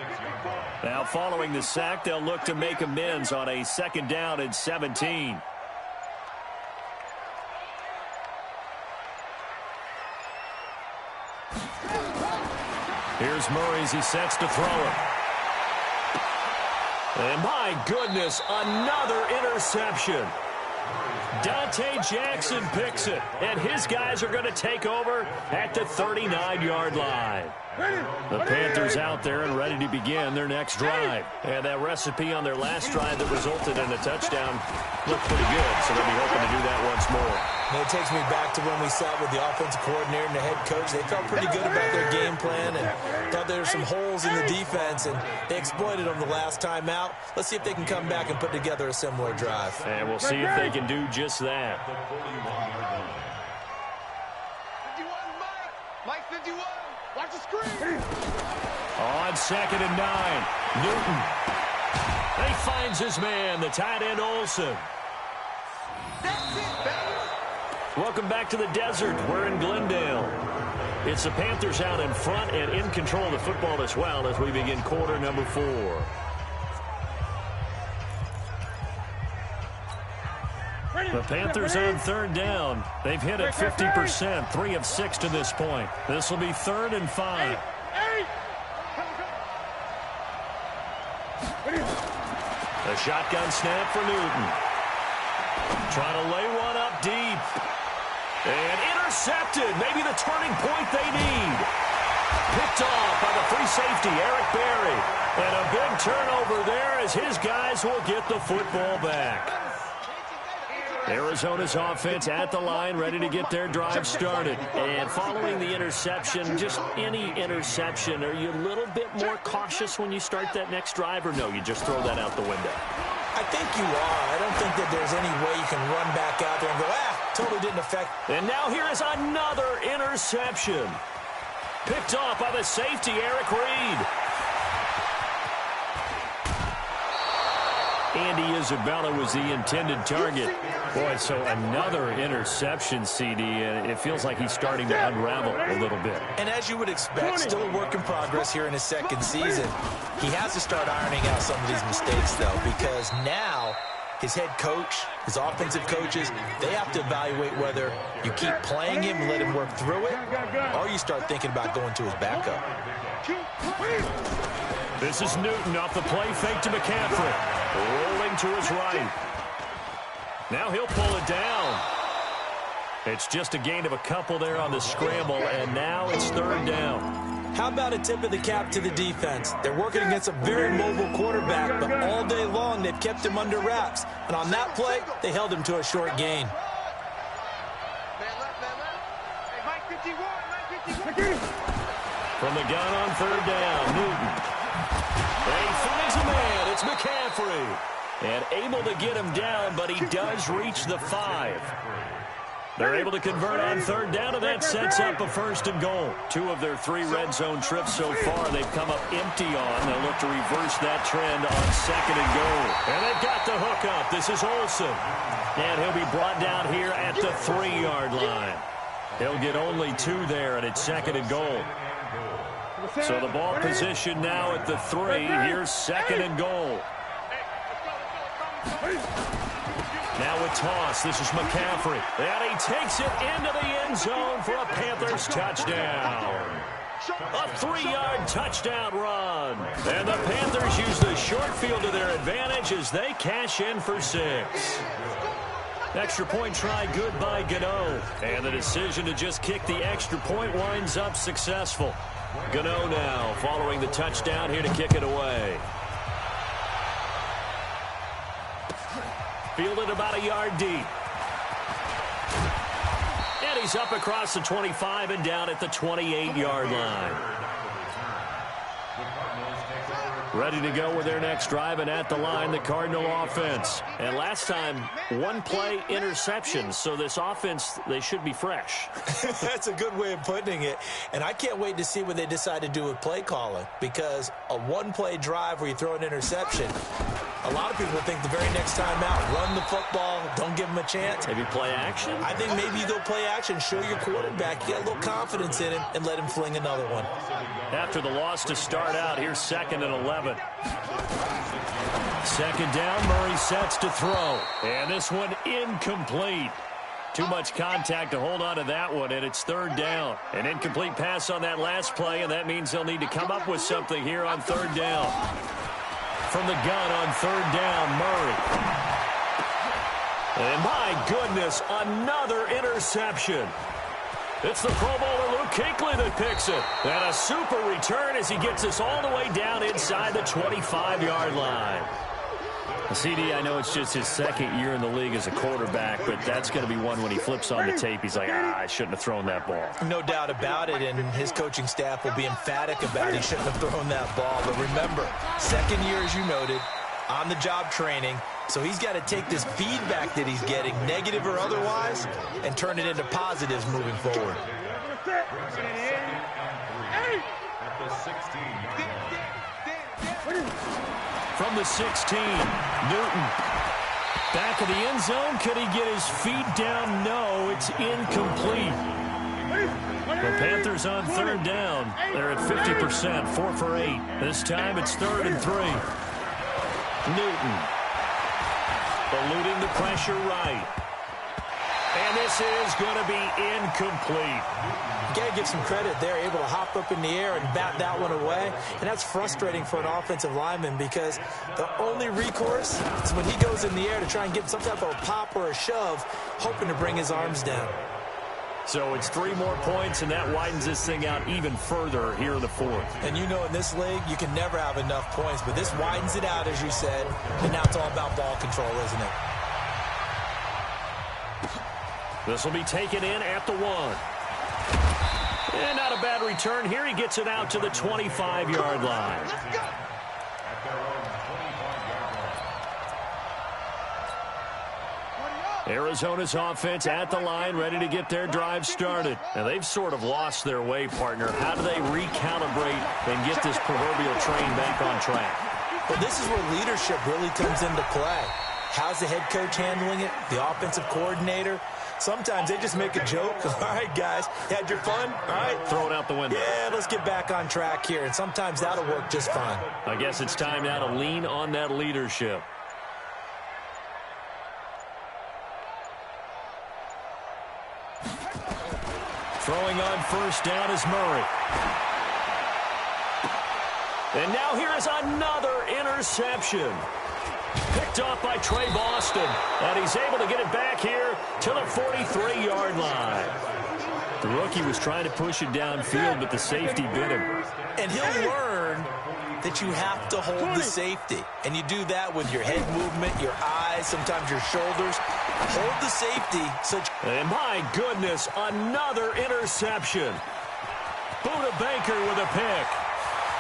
Now following the sack, they'll look to make amends on a 2nd down and 17. Here's Murray as he sets to throw it. And my goodness, another interception. Dante Jackson picks it, and his guys are going to take over at the 39-yard line. The Panthers out there and ready to begin their next drive. And that recipe on their last drive that resulted in a touchdown looked pretty good, so they'll be hoping to do that once more. And it takes me back to when we sat with the offensive coordinator and the head coach. They felt pretty good about their game plan and thought there were some holes in the defense, and they exploited them the last time out. Let's see if they can come back and put together a similar drive. And we'll see if they can do just that. Mike 51. Watch the screen. On 2nd and 9, Newton. He finds his man, the tight end Olsen. That's it, baby. Welcome back to the desert. We're in Glendale. It's the Panthers out in front and in control of the football as well as we begin quarter number 4. The Panthers on 3rd down. They've hit it 50%, 3 of 6 to this point. This will be 3rd and 5. A shotgun snap for Newton. Trying to lay one up deep. And intercepted. Maybe the turning point they need. Picked off by the free safety, Eric Berry. And a big turnover there as his guys will get the football back. Arizona's offense at the line, ready to get their drive started. And following the interception, just any interception, are you a little bit more cautious when you start that next drive, or no, you just throw that out the window? I think you are. I don't think that there's any way you can run back out there and go, totally didn't affect. And now here is another interception. Picked off by the safety, Eric Reed. Andy Isabella was the intended target. Boy, so another interception, CD, and it feels like he's starting to unravel a little bit. And as you would expect, still a work in progress here in his 2nd season. He has to start ironing out some of these mistakes, though, because now his head coach, his offensive coaches, they have to evaluate whether you keep playing him and let him work through it, or you start thinking about going to his backup. This is Newton off the play fake to McCaffrey. Rolling to his right. Now he'll pull it down. It's just a gain of a couple there on the scramble, and now it's 3rd down. How about a tip of the cap to the defense? They're working against a very mobile quarterback, but all day long they've kept him under wraps. And on that play, they held him to a short gain. From the gun on third down, Newton. And he finds a man. It's McCaffrey. And able to get him down, but he does reach the 5. They're able to convert on third down, and that sets up a 1st and goal. 2 of their 3 red zone trips so far they've come up empty on. They'll look to reverse that trend on 2nd and goal. And they've got the hook up. This is Olsen. And he'll be brought down here at the 3-yard line. He'll get only 2 there, and it's 2nd and goal. So the ball position now at the 3. Here's 2nd and goal. Now a toss. This is McCaffrey. And he takes it into the end zone for a Panthers touchdown. A 3-yard touchdown run. And the Panthers use the short field to their advantage as they cash in for 6. Extra point try good by Gano. And the decision to just kick the extra point winds up successful. Gano now following the touchdown here to kick it away. Fielded about a yard deep. And he's up across the 25 and down at the 28-yard line. Ready to go with their next drive, and at the line, the Cardinal offense. And last time, 1-play interception, so this offense, they should be fresh. That's a good way of putting it. And I can't wait to see what they decide to do with play calling, because a 1-play drive where you throw an interception, a lot of people think the very next time out, run the football, don't give him a chance. Maybe play action? I think maybe you go play action, show your quarterback, you get a little confidence in him, and let him fling another one. After the loss to start out, here's 2nd and 11. 2nd down, Murray sets to throw. And this one incomplete. Too much contact to hold on to that one, and it's 3rd down. An incomplete pass on that last play, and that means they'll need to come up with something here on 3rd down. From the gun on 3rd down, Murray. And my goodness, another interception. It's the Pro Bowler Luke Kuechly that picks it. And a super return as he gets us all the way down inside the 25-yard line. CD, I know it's just his 2nd year in the league as a quarterback, but that's going to be one when he flips on the tape. He's like, I shouldn't have thrown that ball. No doubt about it, and his coaching staff will be emphatic about he shouldn't have thrown that ball. But remember, 2nd year, as you noted, on-the-job training. So he's got to take this feedback that he's getting, negative or otherwise, and turn it into positives moving forward. From the 16, Newton. Back of the end zone. Could he get his feet down? No, it's incomplete. The Panthers on 3rd down. They're at 50%, 4 for 8. This time it's 3rd and 3. Newton. Eluding the pressure right. And this is going to be incomplete. You got to give some credit there, able to hop up in the air and bat that one away. And that's frustrating for an offensive lineman because the only recourse is when he goes in the air to try and get some type of a pop or a shove, hoping to bring his arms down. So it's 3 more points, and that widens this thing out even further here in the 4th. And you know in this league, you can never have enough points, but this widens it out, as you said, and now it's all about ball control, isn't it? This will be taken in at the 1. And not a bad return here. He gets it out to the 25-yard line. Arizona's offense at the line, ready to get their drive started. And they've sort of lost their way, partner. How do they recalibrate and get this proverbial train back on track? Well, this is where leadership really comes into play. How's the head coach handling it? The offensive coordinator? Sometimes they just make a joke. All right, guys, you had your fun? All right. Throw it out the window. Yeah, let's get back on track here. And sometimes that'll work just fine. I guess it's time now to lean on that leadership. Throwing on 1st down is Murray. And now here is another interception. Picked off by Trey Boston. And he's able to get it back here to the 43-yard line. The rookie was trying to push it downfield, but the safety bit him. And he'll learn that you have to hold the safety. And you do that with your head movement, your eyes, sometimes your shoulders. Hold the safety. And my goodness, another interception. Buda Baker with a pick.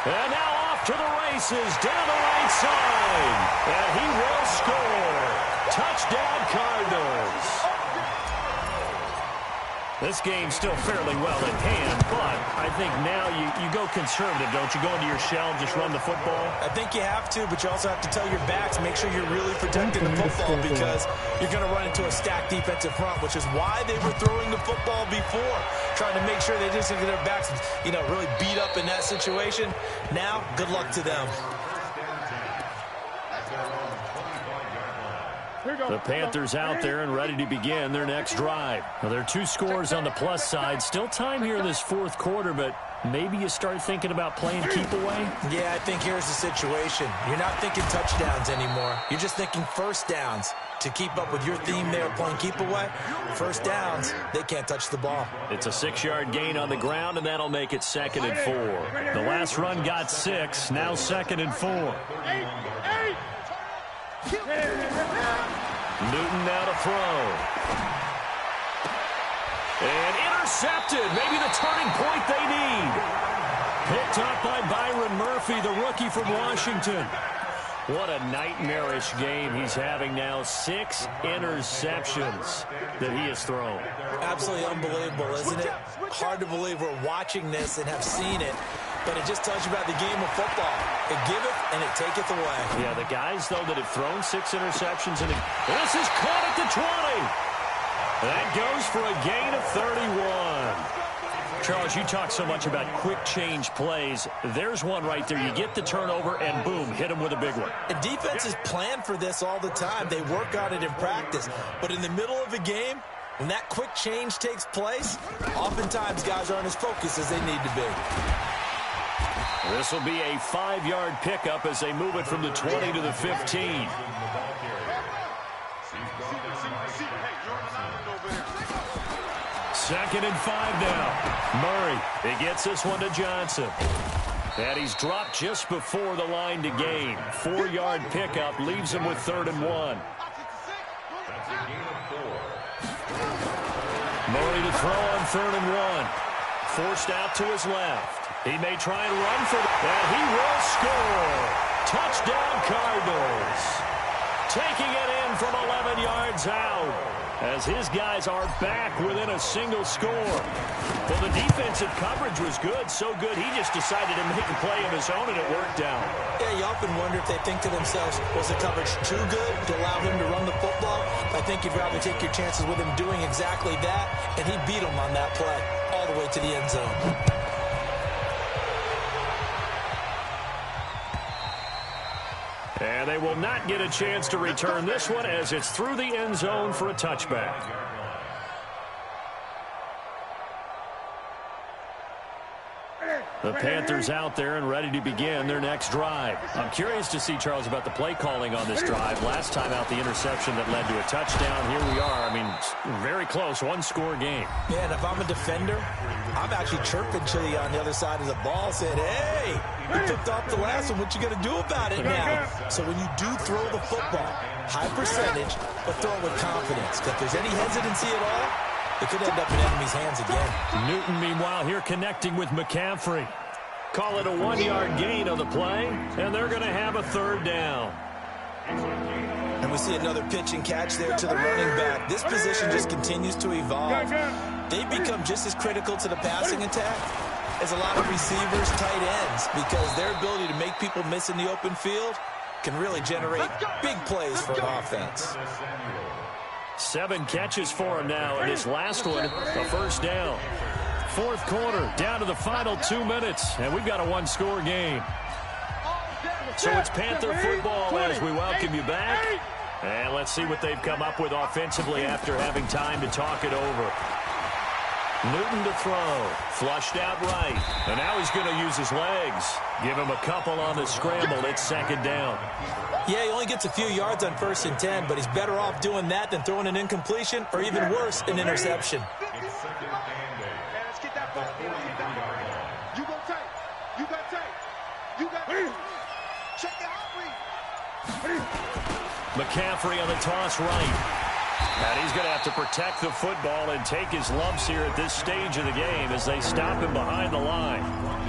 And now off to the races, down the right side. And he will score. Touchdown, Cardinals. This game's still fairly well in hand, but I think now you go conservative, don't you? Go into your shell and just run the football? I think you have to, but you also have to tell your backs, make sure you're really protecting the football because you're going to run into a stacked defensive front, which is why they were throwing the football before, trying to make sure they just get their backs, really beat up in that situation. Now, good luck to them. The Panthers out there and ready to begin their next drive. Now, there are 2 scores on the plus side. Still time here in this fourth quarter, but maybe you start thinking about playing keep away? Yeah, I think here's the situation. You're not thinking touchdowns anymore. You're just thinking first downs. To keep up with your theme there, playing keep away, first downs, they can't touch the ball. It's a 6-yard gain on the ground, and that'll make it 2nd and 4. The last run got 6, now 2nd and 4. Newton now to throw. And intercepted. Maybe the turning point they need. Picked up by Byron Murphy, the rookie from Washington. What a nightmarish game he's having now. 6 interceptions that he has thrown. Absolutely unbelievable, isn't it? Hard to believe we're watching this and have seen it. But it just tells you about the game of football. It giveth and it taketh away. Yeah, the guys, though, that have thrown 6 interceptions. This is caught at the 20. That goes for a gain of 31. Charles, you talk so much about quick change plays. There's one right there. You get the turnover, and boom, hit them with a big one. And defenses plan for this all the time. They work on it in practice. But in the middle of a game, when that quick change takes place, oftentimes guys aren't as focused as they need to be. This will be a 5-yard pickup as they move it from the 20 to the 15. Second and 5 now. Murray, he gets this one to Johnson. And he's dropped just before the line to gain. 4-yard pickup leaves him with 3rd and 1. Murray to throw on 3rd and 1. Forced out to his left. He may try and run for it, and he will score. Touchdown, Cardinals. Taking it in from 11 yards out as his guys are back within a single score. Well, the defensive coverage was good, so good he just decided to make a play of his own, and it worked out. Yeah, you often wonder if they think to themselves, was the coverage too good to allow him to run the football? I think you'd rather take your chances with him doing exactly that, and he beat him on that play all the way to the end zone. And they will not get a chance to return this one as it's through the end zone for a touchback. The Panthers out there and ready to begin their next drive. I'm curious to see, Charles, about the play calling on this drive. Last time out, the interception that led to a touchdown. Here we are. I mean, very close, 1-score game. Yeah, and if I'm a defender, I'm actually chirping to you on the other side of the ball, saying, hey, you picked off the last one. What you going to do about it now? So when you do throw the football, high percentage, but throw it with confidence. Because if there's any hesitancy at all, it could end up in enemy's hands again. Newton, meanwhile, here connecting with McCaffrey. Call it a 1-yard gain on the play, and they're going to have a 3rd down. And we see another pitch and catch there to the running back. This position just continues to evolve. They become just as critical to the passing attack as a lot of receivers, tight ends, because their ability to make people miss in the open field can really generate big plays for an offense. 7 catches for him now, and his last one, a 1st down. 4th quarter, down to the final 2 minutes, and we've got a 1-score game. So it's Panther football as we welcome you back. And let's see what they've come up with offensively after having time to talk it over. Newton to throw, flushed out right, and now he's going to use his legs. Give him a couple on the scramble. It's 2nd down. Yeah, he only gets a few yards on 1st and 10, but he's better off doing that than throwing an incompletion or even worse, an interception. Check the outreach. McCaffrey on the toss right. And he's going to have to protect the football and take his lumps here at this stage of the game as they stop him behind the line.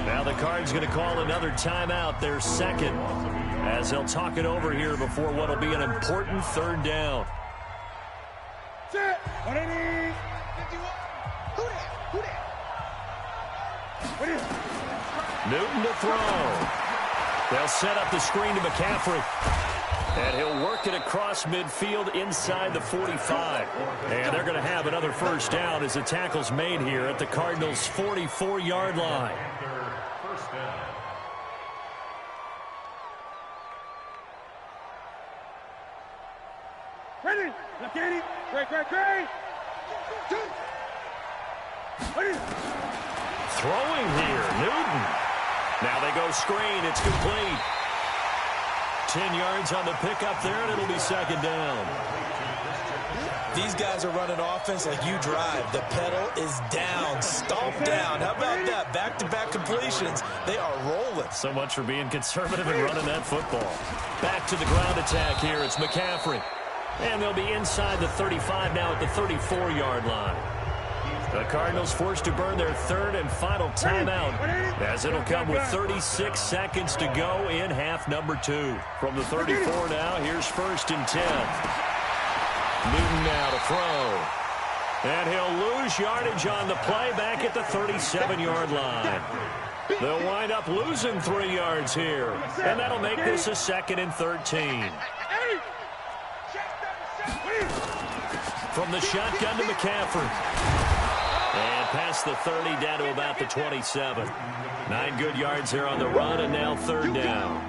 Now the Cards going to call another timeout, their second, as they'll talk it over here before what will be an important third down. Newton to throw. They'll set up the screen to McCaffrey. And he'll work it across midfield inside the 45. And they're going to have another first down as the tackle's made here at the Cardinals' 44-yard line. Ready? Look at it. Great. Throwing here, Newton. Now they go screen. It's complete. 10 yards on the pickup there, and it'll be second down. These guys are running offense like you drive. The pedal is down, stomp down. How about that? Back-to-back completions. They are rolling. So much for being conservative and running that football. Back to the ground attack here. It's McCaffrey. And they'll be inside the 35 now at the 34-yard line. The Cardinals forced to burn their third and final timeout as it'll come with 36 seconds to go in half number 2. From the 34 now, here's 1st and 10. Newton now to throw. And he'll lose yardage on the play back at the 37-yard line. They'll wind up losing 3 yards here. And that'll make this a 2nd and 13. From the shotgun to McCaffrey. And past the 30 down to about the 27. 9 good yards there on the run, and now third down.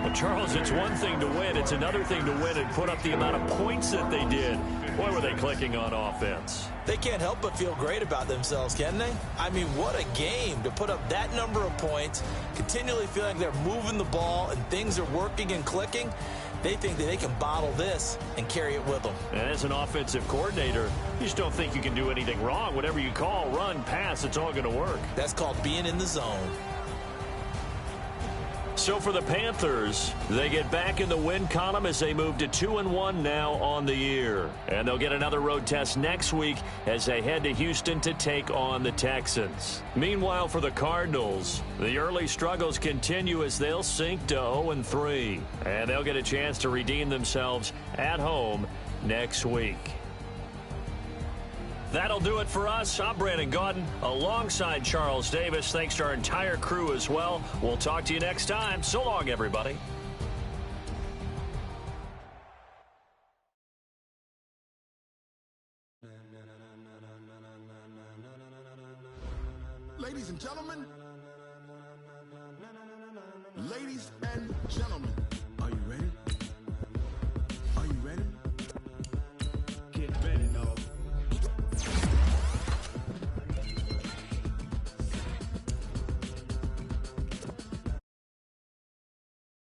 Well, Charles, it's one thing to win. It's another thing to win and put up the amount of points that they did. Boy, were they clicking on offense. They can't help but feel great about themselves, can they? I mean, what a game to put up that number of points, continually feeling they're moving the ball and things are working and clicking. They think that they can bottle this and carry it with them. And as an offensive coordinator, you just don't think you can do anything wrong. Whatever you call, run, pass, it's all going to work. That's called being in the zone. So for the Panthers, they get back in the win column as they move to 2-1 now on the year. And they'll get another road test next week as they head to Houston to take on the Texans. Meanwhile, for the Cardinals, the early struggles continue as they'll sink to 0-3. And they'll get a chance to redeem themselves at home next week. That'll do it for us. I'm Brandon Gaudin alongside Charles Davis. Thanks to our entire crew as well. We'll talk to you next time. So long, everybody. Ladies and gentlemen. Ladies and gentlemen. Are you ready?